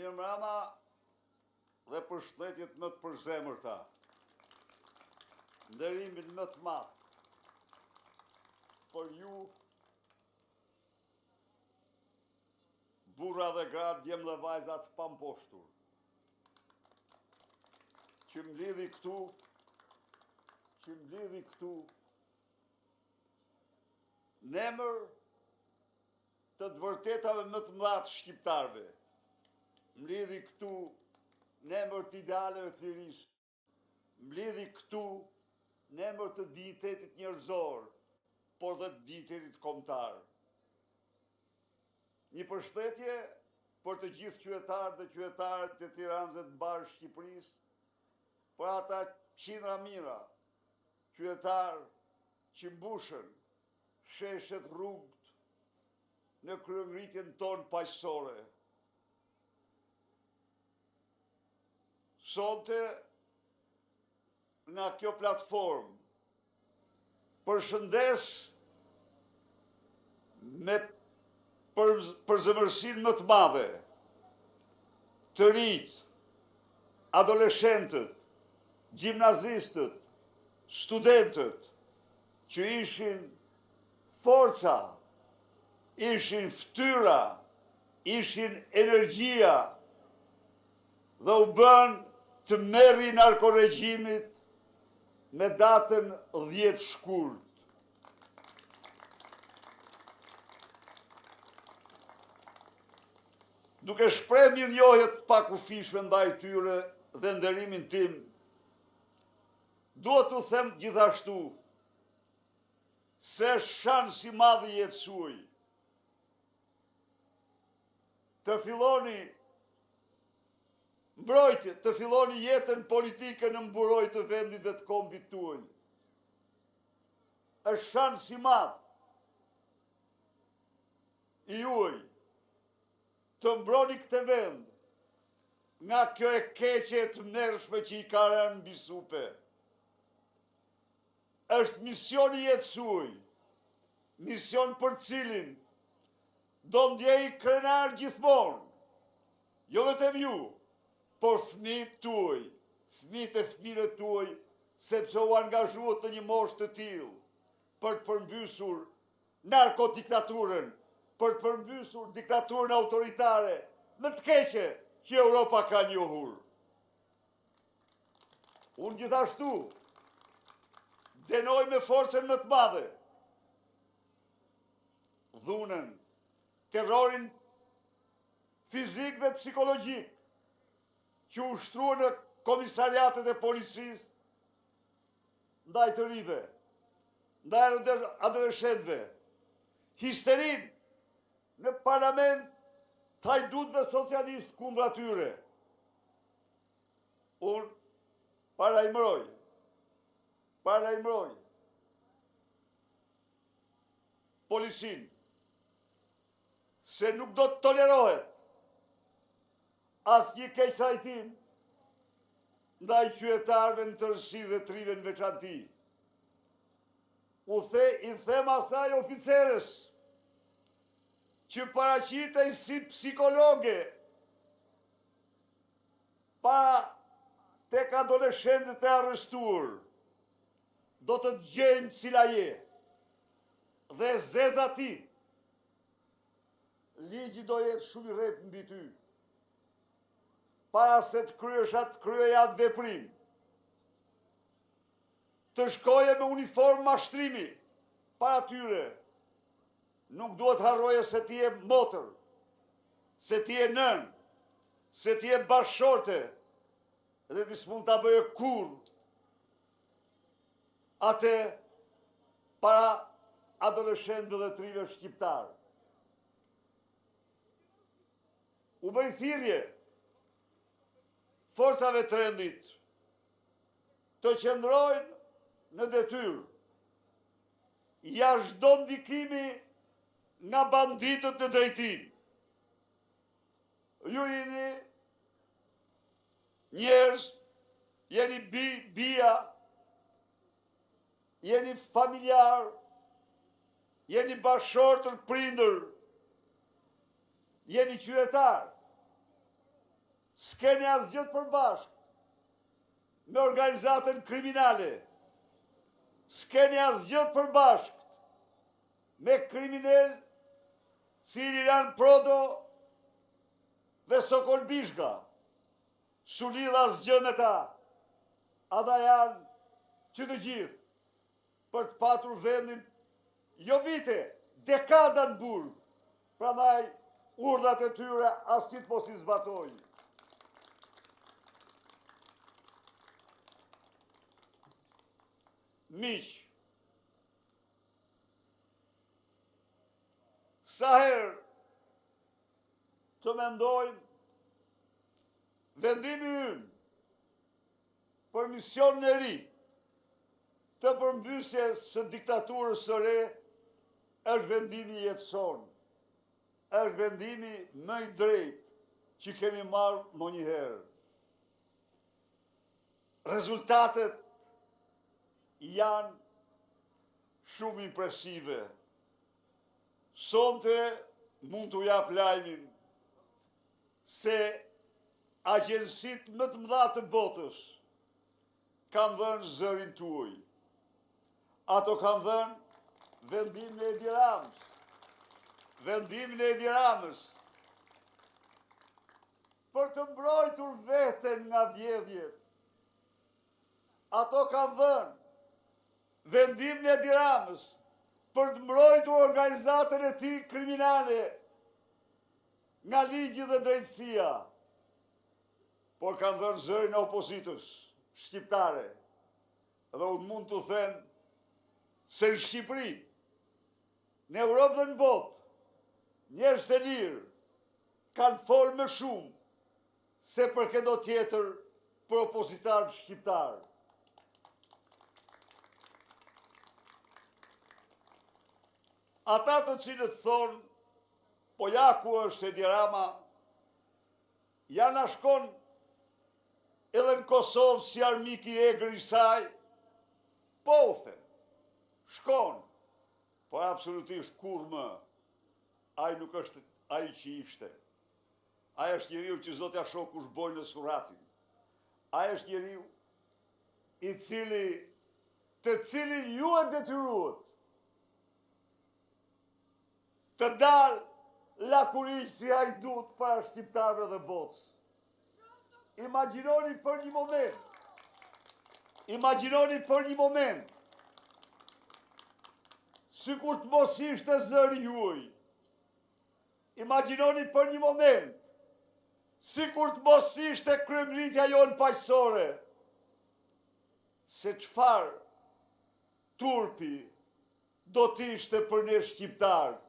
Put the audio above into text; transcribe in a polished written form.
Mirëmbrëma dhe përshëndetjet më të përzemërta. Nderimin më të madh për ju, burra dhe gra, djem dhe vajza të pamposhtur, që mblidhi këtu në emër të vërtetave më të mëdha të shqiptarëve. Mblidhi këtu në emër të idealeve të lirisë. Mblidhi këtu në emër të dignitetit njerëzor, por dhe të dignitetit kombëtar. Një përshëndetje për të gjithë qytetarët dhe qytetarët e Tiranës dhe të mbarë Shqipërisë, për ata qindra mijëra qytetarë që mbushën sheshet, rrugët në kryengritjen tonë paqësore. Sonte nga kjo platformë përshëndes me përzemërsinë më të madhe të rinjt, adoleshentët, gjimnazistët, studentët, që ishin forca, ishin fytyra, ishin energjia dhe u bën të merri narkoregjimit me datën 10 shkurt. Duke shpreh mirënjohje të pakufishme ndaj tyre dhe nderimin tim, duhet t'u them gjithashtu se shans i madh i jetës suaj të filloni mbrojtje, të filloni jetën politike në mburojtje të vendit dhe të kombit tuaj. Është shans i madh i juaj të mbroni këtë vend nga kjo e keqe e të mërshme që i ka rënë mbi supe. Është mision i jetës suaj, mision për cilin do ndjej krenar gjithmonë, jo vetëm ju, por fëmijët tuaj, fëmijët e fëmijëve tuaj, sepse u angazhuat në një moshë të tillë për të përmbysur narkodiktaturën, për të përmbysur diktaturën autoritare më të keqe që Europa ka njohur. Unë gjithashtu denoj me forcën më të madhe dhunën, terrorin fizik dhe psikologjik që ushtruan në komisariatet e policisë ndaj të rive, ndaj adoleshentëve, histerin në parlament të hajdut dhe socialist kundra tyre. Unë paralajmëroj policinë se nuk do të tolerohet asnjë keqtrajtim ndaj qytetarëve në tërësi dhe të rive në veçanti. I them asaj oficeres që paraqitej si psikologe para tek adoleshentët e arrestuar, do të gjejmë cila je dhe zeza ti. Ligji do jetë shumë i rreptë mbi ty. Para se të kryesh atë veprim, të shkoje me uniformë mashtrimi para tyre. Nuk duhet harroje se ti je motër, se ti je nën, se ti je bashkëshorte, dhe ti s'mund ta bëje kurrë atë para adoleshentëve dhe të rive shqiptarë. U bëj thirrje forcave të rendit të qëndrojnë në detyrë jashtë çdo ndikimi nga banditët në drejtim. Ju jeni njerëz, jeni bija, jeni familjar, jeni bashkëshortër, prindër, jeni qytetar. s'keni asgjë të përbashkët me organizatën kriminale, s'keni asgjë të përbashkët me kriminel si Ilian Prodo dhe Sokol Bishka, s'ulidh asgjë me ta, ata janë që të gjithë për të patur vendin, jo vite, dekada në burg, prandaj urdhat e tyre asnjë mos i zbatojnë. Miq, sa herë të mendojmë vendimi ynë për misionin e ri të përmbysjes së diktaturës së re është vendimi jetëson, është vendimi më i drejtë që kemi marrë ndonjëherë. Rezultatet janë shumë impresive. Sonte mund t'u jap lajmin se agjensitë më të mëdha të botës kanë dhënë zërin tuaj. Ato kanë dhënë vendimin e Edi Ramës. Vendimin e Edi Ramës për të mbrojtur veten nga vjedhjet. Ato kanë dhënë vendimin e Edi Ramës për të mbrojtur organizatën e tij kriminale nga ligji dhe drejtësia. Por kanë dhënë zërin e opozitës shqiptare. Dhe unë mund të them se në Shqipëri, në Europë dhe në botë, njerëz të lirë kanë folë më shumë se për këto tjetër për opozitarët shqiptarë. Ata të cilët thonë, po ja ku është Edi Rama, janë ashkon edhe në Kosovë si armik i egër i saj, po u them, shkon, por absolutisht kur më, ai nuk është ai që ishte. Ai është njeriu që Zotja shoh kush bojnë në suratin. Ai është njeriu i cili, të cilin ju e detyruat të dalë lakurish si hajdut para shqiptarëve dhe botës. Imagjinoni për një moment, sikur të mos ishte zëri juaj. Imagjinoni për një moment, sikur të mos ishte kryengritja jonë paqësore, se çfarë turpi do t'ishte për ne shqiptarët.